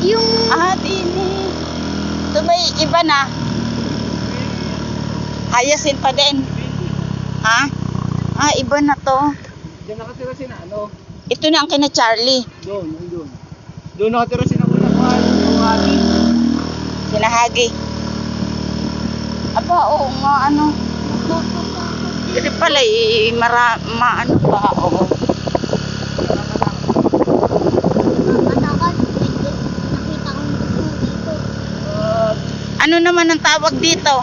Yung... Dini. Ito may iba na. Hayasin pa din. Ha? Iba na to. Diyan nakatira si na, ano? Ito na ang kina Charlie. Doon. Doon nakatira si na Kuya Juan, yung Hagi. Sinahagi. Aba, oo nga, ano. Hindi pala, ano pa, oo. Nakita ko dito. Ano naman ang tawag dito?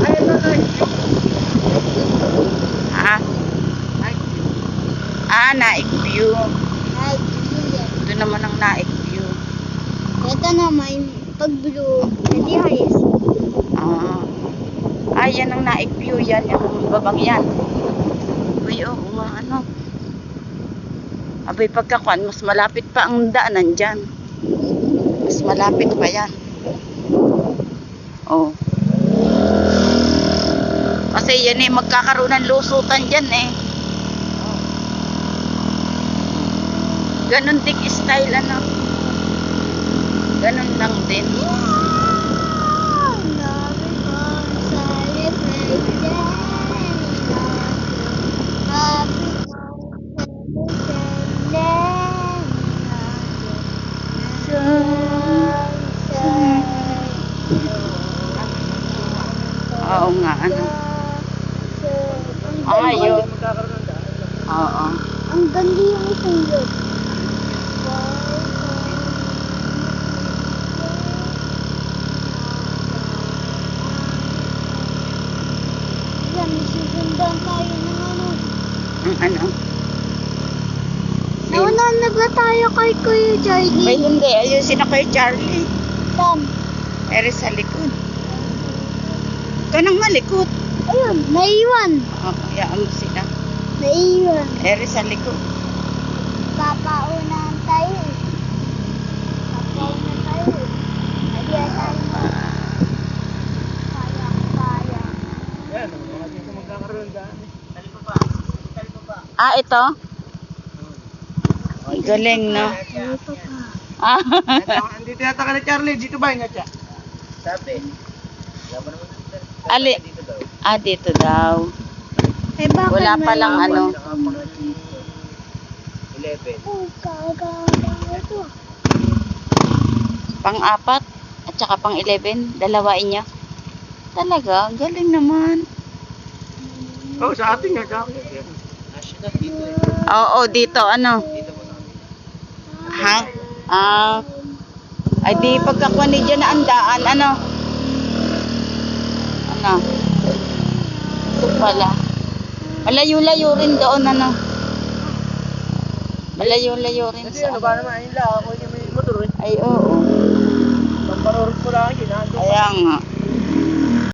Ay, ito, night view. Naik view. Ay, hindi. Ito naman ang naik view. Ito naman, pag blue, hindi ayos. Yan ang naik view. Yan, yung babang yan. Uy, oo nga, ano. Abay, pagkakuan, mas malapit pa ang daanan dyan. Mas malapit pa yan. Oh. Kasi yan magkakaroon ng lusutan dyan Ganon din style, ano. Ganon lang din. Oo nga, ano. Yun. Oo. Ang ganda yung isang yun. Yan, susundan tayo ng ano. Ano? Naunahan na ba tayo kay Kuya Charlie? Ay, hindi. Ayusin na kay Charlie. Tam. Eri sa likod. Kanang malikot. Ayun, naiwan. Hayaan mo sila. Naiwan. Eri sa likod. Papaunahan tayo. Papaunahan tayo. Adiyan tayo. Kaya. Yan, mga dito magkakaroon daan. Ito? Galing, no? Andito yata ka na Charlie, dito ba yun siya? Sabi. Ali. Dito daw. Eh, bakit Wala pa lang, ano. 11. Oh, kaganda ito. Pang-4 at saka pang-11. Dalawain niya. Talaga, galing naman. Sa atin nga, sa atin. Oo, dito, ano. Ha? Ay di pagkakuha ni dyan na andaan, ano. Ano. Ito pala. Malayo-layo rin doon, ano. Malayo-layo rin Kasi sa... ano ba naman, yun lang, ako yung may